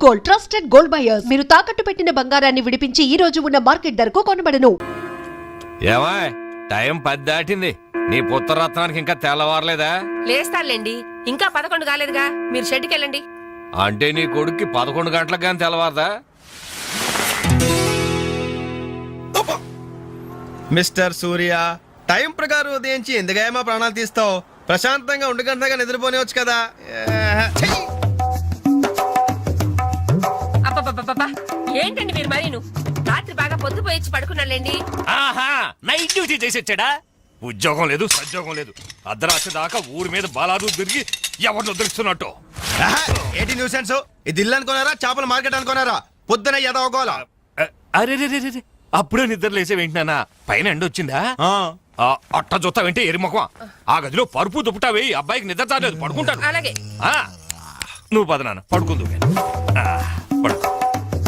Gold, trusted gold buyers. మీరు తాకట్టు పెట్టిన బంగారాన్ని విడిపించి ఈ రోజు ఉన్న మార్కెట్ ధరకు కొనబడను. ఏమా టైం 10 దాటింది. నీ పుత్రరత్నానికి ఇంకా తెల్లవారలేదా? లేస్తానులేండి, ఇంకా 11 కాలేదుగా. మీరు షెడ్కి వెళ్ళండి. అంటే నీ కొడుక్కి 11 గంటలకు కానీ తెల్లవారదా? మిస్టర్ సూర్య, టైం ప్రకారం ఉదయించి ఎందుకైనా ప్రాణాలు తీస్తావు? ప్రశాంతంగా ఉండగంటగా నిద్రపోనివచ్చు కదా. అబ్బబ్బబ్బబ్బా, ఏంటండి మీరు మరీను? రాత్రి బాగా పొద్దుపోయిచ్చి పడుకున్నాలేండి. ఆహా, నైట్ డ్యూటీ చేసి వచ్చాడా? ఉద్యోగం లేదు, సద్యోగం లేదు. అర్ధరాత్రి దాకా ఊరి మీద బాలాదు తిరిగి ఎవరిని ఉద్ధరిస్తున్నట్టు. ఏంటి న్యూసెన్స్? ఇది ఇల్లు అనుకున్నారా, చేపల మార్కెట్ అనుకున్నారా? పొద్దున ఎదవగోలా. అరే అప్పుడే నిద్ర లేసే వెంటనా పైన ఎండ వచ్చిందా? అట్ట చూస్తావేంటి ఎరిమొఖమా? ఆ గదిలో పరుపు దుప్పటా వేయి. అబ్బాయికి నిద్ర చాలేదు, పడుకుంటాడు. అలాగే. నువ్వు పద నాన్న, పడుకుందు. పడుకో,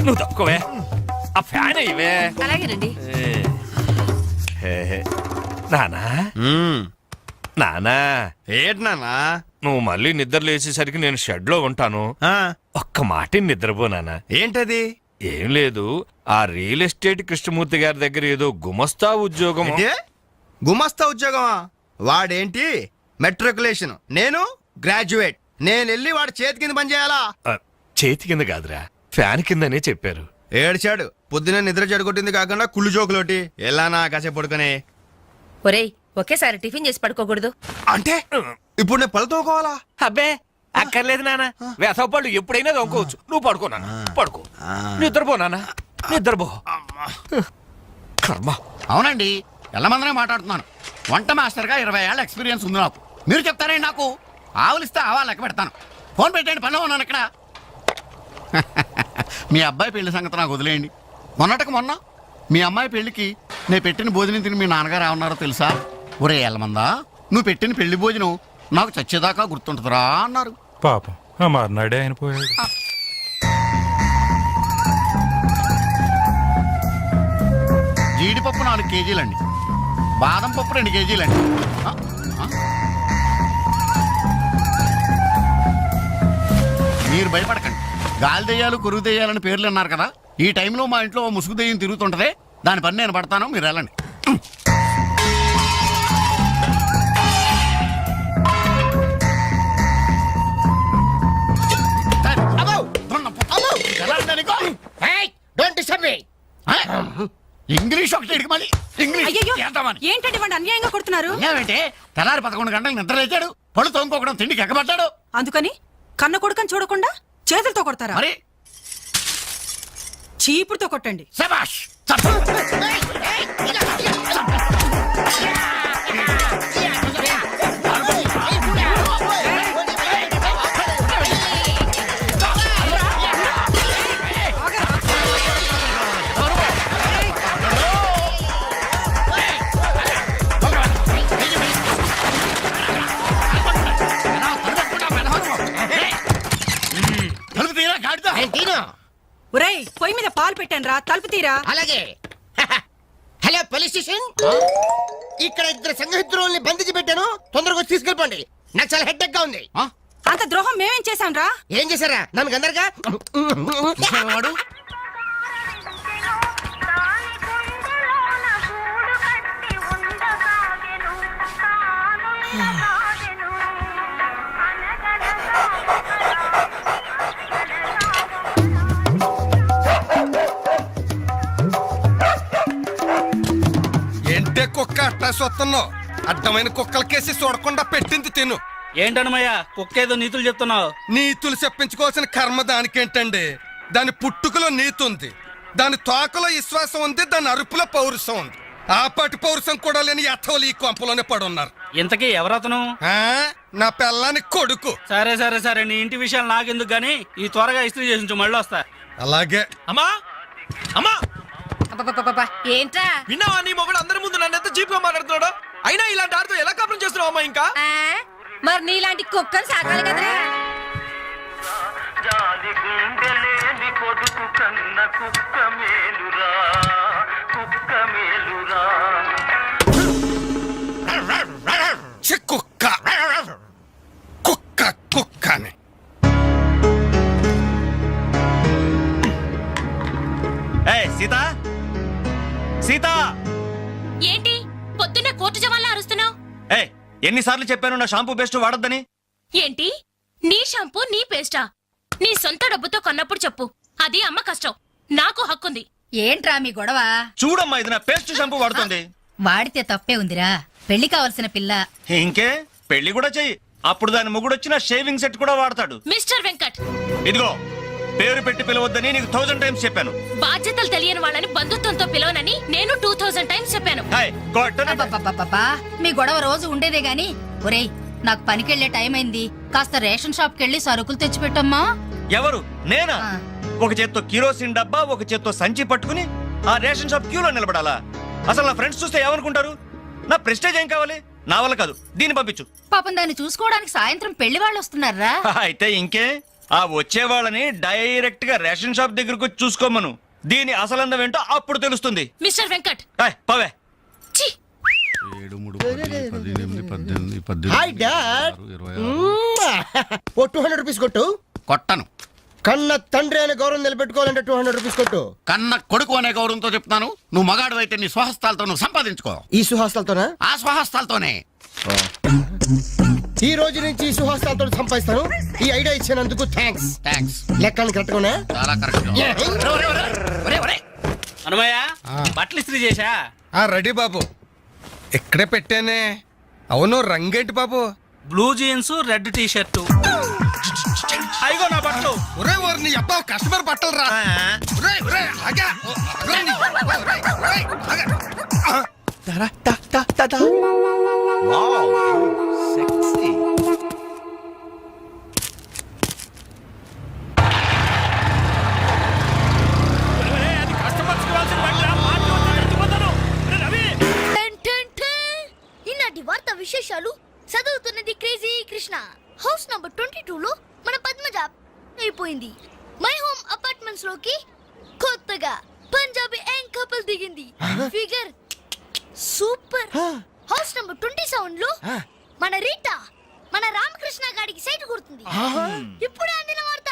నువ్వు తప్పుకోవే. ఆ ఫ్యాన్ అయ్యవే. అలాగేనండి. నానా నానా, ఏంటి నాన్నా? నువ్వు మళ్ళీ నిద్ర లేచేసరికి నేను షెడ్ లో ఉంటాను. ఒక్క మాట నిద్రపోనానా. ఏంటది? ఏం లేదు, ఆ రియల్ ఎస్టేట్ కృష్ణమూర్తి గారి దగ్గర ఏదో గుమస్తా ఉద్యోగం. గుమస్తా ఉద్యోగమా? వాడేంటి మెట్రికులేషన్, నేను గ్రాడ్యుయేట్. నేను వెళ్ళి వాడి చేతి కింద పని చేయాలా? చేతి కింద కాదురా, ఫ్యాన్ కిందనే చెప్పారు. ఏడ్చాడు. పొద్దునే నిద్ర చెడగొట్టింది కాకుండా కుళ్ళు జోకులోటి. ఎలానా కాసేపు పడుకునే. ఒరేయ్, ఒకేసారి టిఫిన్ చేసి పడుకోకూడదు. అంటే ఇప్పుడు నేను పళ్ళతోకోవాలా? అబ్బే అక్కర్లేదు నాన్న, వేసవపళ్ళు ఎప్పుడైనా దొంగకోవచ్చు. నువ్వు పడుకో నాన్న, పడుకో. నిద్రపో నాన్న, నిద్రపో. కర్మ. అవునండి, ఎల్లమందనే మాట్లాడుతున్నాను. వంట మాస్టర్గా 20 ఏళ్ళ ఎక్స్పీరియన్స్ ఉంది నాకు. మీరు చెప్తారండి నాకు? ఆవులిస్తే ఆవా లెక్క పెడతాను. ఫోన్ పెట్టండి, పనిలో ఉన్నాను ఇక్కడ. మీ అబ్బాయి పెళ్లి సంగతి నాకు వదిలేయండి. మొన్నటికి మొన్న మీ అమ్మాయి పెళ్లికి నేను పెట్టిన భోజనం తిని మీ నాన్నగారు ఏమన్నారో తెలుసా? ఒరే ఎల్లమందా, నువ్వు పెట్టిన పెళ్లి భోజనం నాకు చచ్చేదాకా గుర్తుంటుందిరా అన్నారు. పాపం ఆ మర్నాడే ఆయన పోయాడు. జీడిపప్పు 4 కేజీలండి, బాదం పప్పు 2 కేజీలండి. మీరు భయపడకండి. గాలి దెయ్యాలు, కురుగు దెయ్యాలని పేర్లు అన్నారు కదా. ఈ టైంలో మా ఇంట్లో ముసుగు దెయ్యం తిరుగుతుంటది. దాని పని నేను పడతాను, మీరు వెళ్ళండి. ఇంగ్లీష్ ఒకటి మళ్ళీ ఏంటంటే వాడు అన్యాయంగా కొడుతున్నారు. ఏమంటే తెల్లారి 11 గంటలకు నిద్ర లేచాడు, పళ్ళు తోముకోకడం, తిండికి ఎక్కబడ్డాడు. అందుకని కన్న కొడుకని చూడకుండా చేతులతో కొడతారా? మరి చీపుడుతో కొట్టండి. శభాష్. ఒరేయ్, పొయ్యి మీద పాలు పెట్టాను రా, తలుపు తీరా. అలాగే. హలో పోలీస్ స్టేషన్, ఇక్కడ 2 సంఘహితుల్ని బంధించి పెట్టాను. తొందరగా వచ్చి తీసుకెళ్ళిపోండి. నాకు చాలా హెడ్డెక్ గా ఉంది. అంత ద్రోహం మేమేం చేశాం రా? ఏం చేశారా? నన్ను గందరగా వాడు ఏంటే కుక్క అట్టా సొత్తున్నావు? అడ్డమైన కుక్కలకేసి చూడకుండా పెట్టింది తిను. ఏంటన్నమయ్యా, కుక్కేదో నీతులు చెప్తున్నావు? నీతులు చెప్పించుకోవాల్సిన కర్మ దానికేంటండి? దాని పుట్టుకలో నీతి ఉంది, దాని తోకలో విశ్వాసం ఉంది, దాని అరుపులో పౌరుషం ఉంది. ఆ పాటి పౌరుషం కూడా లేని యథోలు ఈ కొంపలోనే పడున్నారు. ఇంతకీ ఎవరతను? నా పిల్లాని కొడుకు. సరే సరే సరే, నీ ఇంటి విషయాలు నాకెందుకు గానీ ఈ త్వరగా ఇస్త్రీ చేసి మళ్ళీ వస్తా. అలాగే. అమ్మా అమ్మా, ఏంట్రా? విన్నావా? నీ మొగుడు అందరి ముందు నన్ను ఎంత చీప్ గా మాట్లాడుతున్నాడు. అయినా ఇలాంటి ఆడితో ఎలా కాపురం చేస్తున్నావు అమ్మా? ఇంకా మరి నీలాంటి కుక్కలు సాకాలి కదరా. కుక్క కుక్క కుక్కని ఎన్నిసార్లు చెప్పాను నా షాంపూ బెస్ట్ వాడొద్దని? ఏంటి నీ షాంపూ నీ పేస్టా? నీ సొంత డబ్బుతో కొన్నప్పుడు చెప్పు, అది అమ్మ కష్టం, నాకు హక్కుంది. ఏంట్రా మీ గొడవ? చూడమ్మా, ఇది నా పేస్ట్ షాంపూ వాడుతుంది. వాడితే తప్పే ఉందిరా, పెళ్లి కావాల్సిన పిల్ల. ఇంకే పెళ్లి కూడా చెయ్యి, అప్పుడు దాని మొగుడొచ్చిన షేవింగ్ సెట్ కూడా వాడతాడు. మిస్టర్ వెంకట్, ఇదిగో పేరు పెట్టి పిలవద్దని నీకు 1000 టైమ్స్ చెప్పాను. బాధ్యతలు తెలియని వాళ్ళని బంధుత్వంతో పిలవనని నేను 2000 టైమ్స్ చెప్పాను. హాయ్, కొట్టను. అబ్బబ్బబ్బబ్బా, మీ గొడవ రోజు ఉండేదే గాని. ఒరేయ్, నాకు పనికెళ్లే టైం అయింది, కాస్త రేషన్ షాప్ కెళ్ళి సరుకులు తెచ్చిపెట్టమ్మా. ఎవరు? నేనా? ఆ. ఒక చేత్తో కిరోసిన్ డబ్బా, ఒక చేత్తో సంచి పట్టుకుని ఆ రేషన్ షాప్ క్యూలో నిలబడాలా? అసలు నా ఫ్రెండ్స్ చూస్తే ఏమనుకుంటారు? నా ప్రెస్టేజ్ ఏం కావాలి? నా వల్ల కాదు, దీన్ని పంపించు. పాపం దాన్ని చూసుకోవడానికి సాయంత్రం పెళ్లి వాళ్ళు వస్తున్నారా? అయితే ఇంకే, ఆ వచ్చే వాళ్ళని డైరెక్ట్ గా రేషన్ షాప్ దగ్గరకు వచ్చి చూసుకోమను. దీని అసలందం ఏంటో అప్పుడు తెలుస్తుంది. మిస్టర్ వెంకట్, హాయ్, పవే. ఛీ! 7, 3, 10, 18, 18, హాయ్ డాడ్. 26. ఓ 200 రూపీస్ కొట్టు. కొట్టను. కన్న తండ్రి అనే గౌరవం నిలబెట్టుకోవాలంటే 200 రూపీస్ కొట్టు. కన్న కొడుకు అనే గౌరవంతో చెప్తున్నాను. నువ్వు మగాడు అయితే నీ స్వహస్తాలతో నువ్వు సంపాదించుకో. ఈ సుహాస్తాలతోనా? ఆ స్వహస్తాలతోనే. ఈ రోజు నుంచి ఈ సుహాస్తాలతో సంపాదిస్తాను. ఈ ఐడియా ఇచ్చినందుకు థ్యాంక్స్. థ్యాంక్స్. లెక్కలు కరెక్ట్గానే? చాలా కరెక్ట్. అనుమయ్య, బట్టలు ఇస్త్రీ చేశా? రెడీ బాబు, ఇక్కడే పెట్టానే. అవును, రంగేంటి బాబు? Blue jeans, red T shirt. అయిగో నా బట్టలు. ఒరే ఓరి నీ అబ్బా, కస్టమర్ బట్టలు రా. ఒరేయ్, ఒరేయ్, ఆగా. ఒరేయ్ నీ- ఒరేయ్, ఒరేయ్, ఆగా. Wow, sexy. ఈనాటి వార్త విశేషాలు చదువుతున్నది క్రేజీ కృష్ణ. హౌస్ నంబర్ 22 లో మన పద్మజ అయిపోయింది. మై హోమ్ అపార్ట్మెంట్స్ లోకి కొత్తగా పంజాబీ యాంగ్ కపుల్ దిగింది. Figure super. హౌస్ నంబర్ 27 లో మన రీటా మన రామకృష్ణ గాడికి సైట్ కొడుతుంది. ఇప్పుడే అందిన వార్త.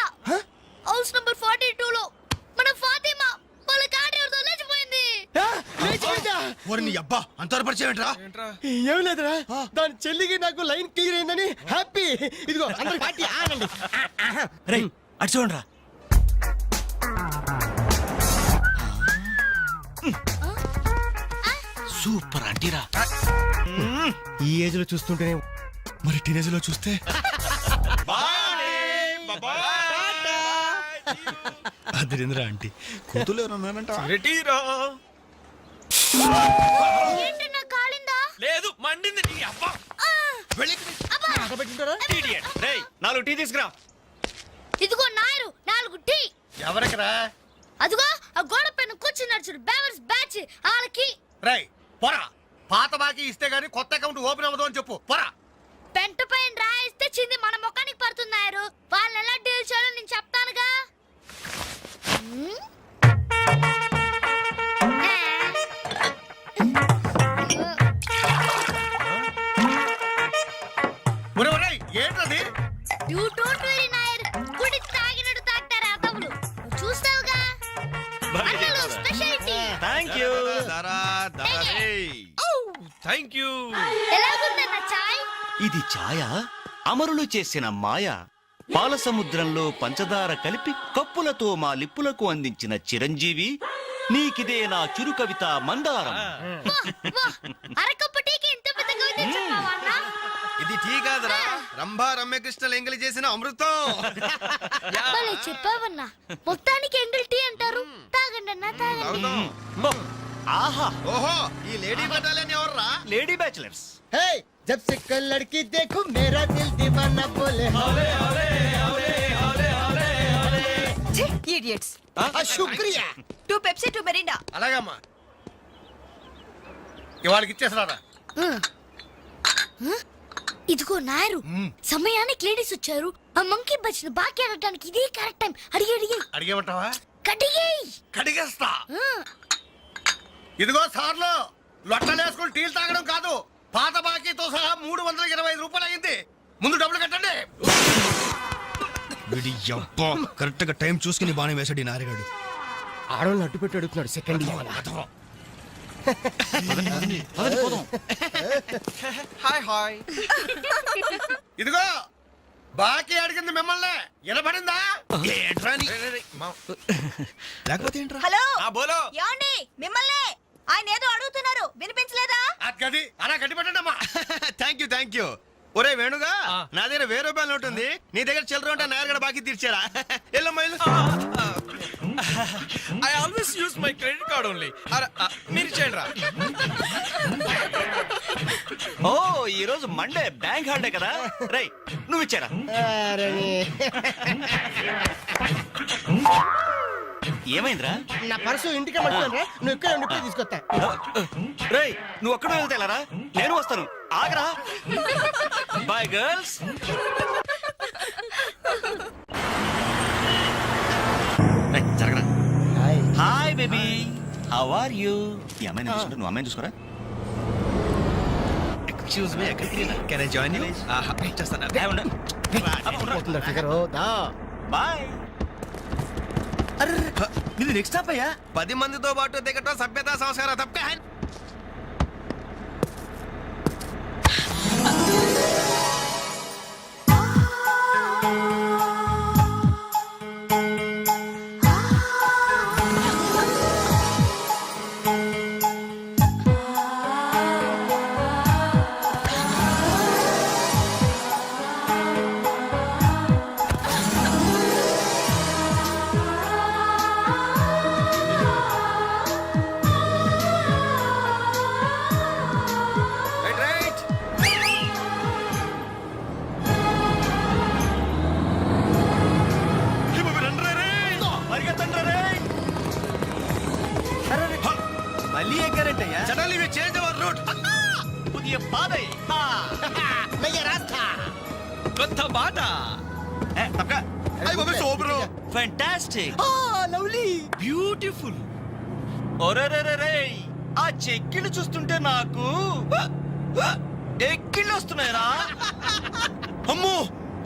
హౌస్ నంబర్ 42 లో మన ఫాతిమా వాళ్ళ కార్డియోతో లేచిపోయింది. అబ్బా, అంత పరిచయం ఏంట్రా? ఏం లేదురా, దాని చెల్లికి నాకు లైన్ క్లియర్ అయిందని హ్యాపీ. ఇదిగో అందరి పార్టీ ఆనండి. రేయ్, అటు చూడండిరా. సూపర్ అంటీరా. ఈ ఏజ్ లో చూస్తుంటేనే, మరి టీనేజ్ లో చూస్తే అదిరింద్రా ఆంటీ. కూతురు ఎవరన్నారంట? ఏంటి నా కాలిందా? లేదు, మండింది నీ అబ్బా. Idiot. రేయ్, 4 టీ తీసుకురా. ఇదిగో నాయరు 4 టీ. ఎవరికరా? అదిగో ఆ గోడ పైన కూర్చున్నాడు చూడు, బేవర్స్ బ్యాచ్ వాళ్ళకి. రై పోరా, పాత బాకీ ఇస్తే గానీ కొత్త అకౌంట్ ఓపెన్ అవ్వదు అని చెప్పు. పోరా. పెంట పైన రాయిస్తే చింది మన ముఖానికి పడుతున్నారు. వాళ్ళని ఎలా డీల్ చేయాలో నేను చెప్తానుగా. ఏంటది? యు డోంట్ వరీ నాయర్, గుడి తాగినట్టు తాగుతారు అదవులు. చూస్తావుగా అన్నలు స్పెషాలిటీ. థాంక్యూ. Thank you. ఎలాగుందన్న చాయ్? ఇది ఛాయ, అమరులు చేసిన మాయ. పాల సముద్రంలో పంచదార కలిపి కప్పులతో మా లిప్పులకు అందించిన చిరంజీవి, నీకిదే నా చురు కవిత మందారం. అరకప్పు టీకి ఇంత పెద్ద కవిత చెప్పావా అన్న? ఇది టీ కాదురా, రంభా రమ్యకృష్ణ ఎంగిలి చేసిన అమృతం. భలే చెప్పావన్నా. మొత్తానికి ఎంగిల్ టీ అంటారు. తాగండి అన్న, తాగండి. ఆహా, ఓహో, ఈ లేడీ బటాలియన్ ఎవర్రా? Lady bachelors. హే, జబ్ సే కల్ లడ్కీ దేఖో మేరా దిల్ దీవానా బోలే హౌలే హౌలే హౌలే హౌలే హౌలే హౌలే. ఇడియట్స్. శుక్రియా. 2 పెప్సీ 2 మెరిండా. అలాగమ్మా, ఇవాళకి ఇచ్చేసరారా. ఇదిగో నాయరు, సమయానికి లేడీస్ వచ్చారు. ఆ మంకీ బచ్చిన బాకీ అడగడానికి ఇదే కరెక్ట్ టైం. అడిగి అడిగి అడిగేమంటావా? కడిగేయ్. కడిగేస్తా. ఇదిగో సార్లు, లొట్టలేసుకుని టీలు తాగడం కాదు, పాత బాకీతో సహా 325 రూపాయలు అయింది. ముందు డబ్బులు కట్టండి. కరెక్ట్ గా టైం చూసుకుని బాగానే వేసాడు ఈ నారిగాడు. ఆడవాళ్ళని అడ్డు పెట్టి అడుగుతున్నాడు. Second hi hi. ఇదిగో బాకీ అడిగింది మిమ్మల్ని వినపడిందా? ఏంట్రా నీ- లేకపోతే ఏంట్రా? హలో ఆ బోలో ఏమండి మిమ్మల్ని ఆయన ఏదో అడుగుతున్నారు వినిపించలేదా? గది అలా గట్టి పెట్టండి అమ్మా. Thank you. ఒరే వేణుగా, నా దగ్గర 1000 రూపాయలు నోటు ఉంది. నీ దగ్గర చిల్లర ఉంటే నాయర్ బాకీ తీర్చారా? ఎల్లమ్మా ఇల్లు. I always use my credit card only. మీరు చేయండి రా. ఓ ఈ రోజు మండే బ్యాంక్ హాలిడే కదా. రై నువ్వు ఇచ్చారా? ఏమైందిరా? నా పర్సు ఇంటికి పడుతుంది. నువ్వు ఇక్కడ ఉండి ఇప్పుడే తీసుకొస్తా. రేయ్ నువ్వు ఒక్కడే వెళ్తేలారా? నేను వస్తాను, ఆగరా. Bye girls. జరగరా. Hi baby, how are you? ఈ అమ్మాయిని చూసుకుంటా, నువ్వు అమ్మాయిని చూసుకోరా. Excuse me, can I join you? చేస్తాను. పోతుందా ఫిగర్? దా. బాయ్. ఇది నెక్స్ట్ స్టాప్ అయ్యా. 10 మందితో పాటు దిగటం సభ్యత సంస్కారం తప్ప. మళ్ళీ ఎక్కారంటయ్యా. Suddenly we change our route. Puthiya Paadhai. నయ్య రాస్తా. కొత్త బాట. అయ్య బాబు సోబ్రో. Fantastic, lovely. బ్యూటిఫుల్. ఒరేరేరే, ఆ చెక్కిళ్ళు చూస్తుంటే నాకు ఎక్కిళ్ళు వస్తున్నాయిరా. అమ్మో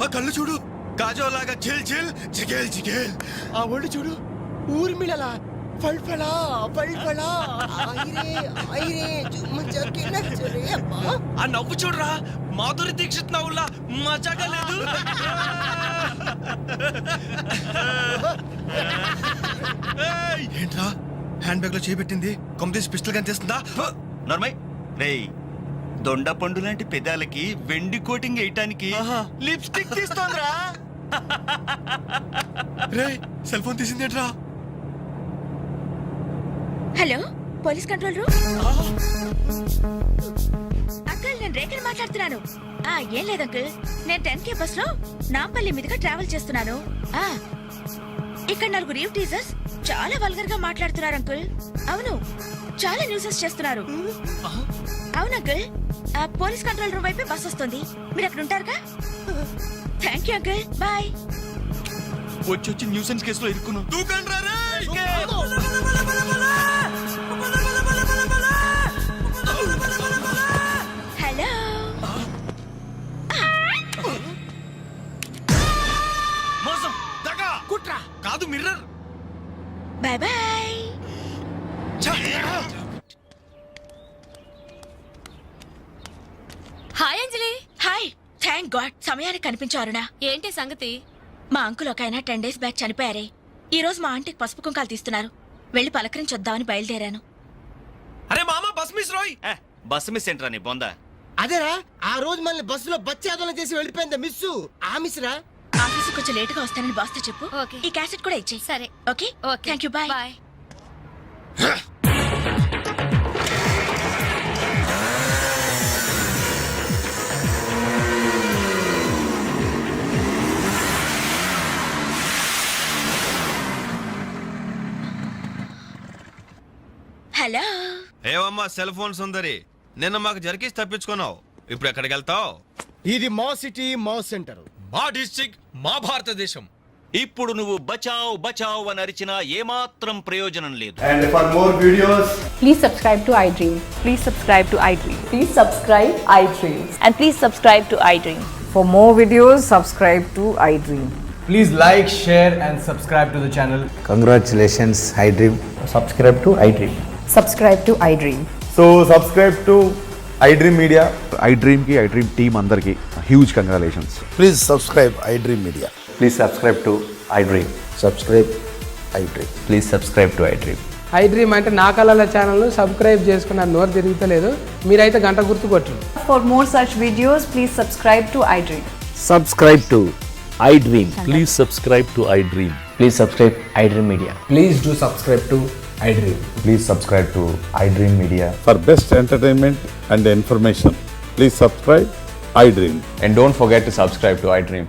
ఆ కళ్ళు చూడు, కాజోలాగా చిల్ చిల్ చిగేల్ చిగేల్. ఆ ఒళ్ళు చూడు, ఊర్మిళలా ఫల్ఫలా ఫల్ఫలా. ఐరే ఐరే జుమ్మచకి నచ్చరే అమ్మా. ఆ నవ్వు చూడరా, మాధురి దీక్షిత్ నవ్వులా మజాగా లేదు. ఏంట్రా హ్యాండ్ బ్యాగ్ లో చేపెట్టింది? కొమ్మతీసి పిస్టల్ కనిపిస్తుందా? నర్మయ్. రేయ్ దొండ పండు లాంటి పెదాలకి వెండి కోటింగ్ వేయటానికి లిప్స్టిక్ తీస్తోందిరా. రే సెల్ ఫోన్ తీసిందేంట్రా? Hello, police control room. Uncle, నేను రేఖని మాట్లాడుతున్నాను. ఏం లేదు అంకుల్, నేను 10K బస్ లో నాంపల్లి మీదుగా ట్రావెల్ చేస్తున్నాను. ఇక్కడ 4 రీవ్ టీజర్స్ చాలా వల్గర్ గా మాట్లాడుతున్నారు అంకుల్. అవును, చాలా న్యూసెస్ చేస్తున్నారు. అవును అంకుల్, పోలీస్ కంట్రోల్ రూమ్ వైపే బస్ వస్తుంది. మీరు అక్కడ ఉంటారుగా? Thank you uncle, bye. వచ్చి న్యూసెన్స్ కేసులో ఇరుక్కున్నావు. దూకండ్రా రే. హలో. మోసం, దగా కుట్రా కాదు mirror. Bye bye. Hi Anjali. Hi. Thank God సమయానికి కనిపించారునా. ఏంటి సంగతి? మా అంకుల్ ఒక ఆయన 10 days బ్యాక్ చనిపోయారే. ఈ రోజు మా ఆంటీకి పసుపు కుంకాలు తీస్తున్నారు. వెళ్ళి పలకరించొద్దామని బయలుదేరాను. అరే మామ, బస్ మిస్ రోయ్. బస్సు మిస్ ఏంట్రా నీ బొందా? అదేరా ఆ రోజు మనల్ని బస్సులో బచ్చాదోళన చేసి వెళ్ళిపోయింది మిస్సు. ఆ మిస్ రా. ఆఫీసు కొంచెం లేటుగా వస్తానని బాస్తో చెప్పు. ఈ క్యాసెట్ కూడా ఇచ్చేయి. సరే. Okay. Thank you. Bye. Hello. ఏవమ్మా సెల్ ఫోన్ సుందరి, నిన్న మాకు జరికేసి తప్పించుకున్నావు. ఇప్పుడు ఎక్కడికి వెళ్తావు? ఇది మా సిటీ, మా సెంటర్, మా డిస్ట్రిక్ట్, మా భారతదేశం. ఇప్పుడు నువ్వు బచావ్ బచావ్ అని అరిచినా ఏమాత్రం ప్రయోజనం లేదు. And for more videos, please subscribe to iDream. Please subscribe to iDream. Please subscribe iDream. And please subscribe to iDream. For more videos, subscribe to iDream. please like, share and subscribe to the channel. Congratulations, iDream. Subscribe to iDream. subscribe to iDream. So subscribe to iDream Media. iDream కి iDream team అందరికి huge congratulations. Please subscribe iDream media. Please subscribe to iDream. Subscribe iDream. Please subscribe to iDream. iDream అంటే నా కళల channel subscribe చేసుకున్న నోరు తిరుగుతలేదు. మీరైతే గంట గుర్తు కొట్టు. For more such videos, please subscribe to iDream. Subscribe to iDream. Please subscribe to iDream. Please subscribe iDream media. Please do subscribe to iDream. Please subscribe to iDream media. For best entertainment and information please subscribe iDream. And don't forget to subscribe to iDream.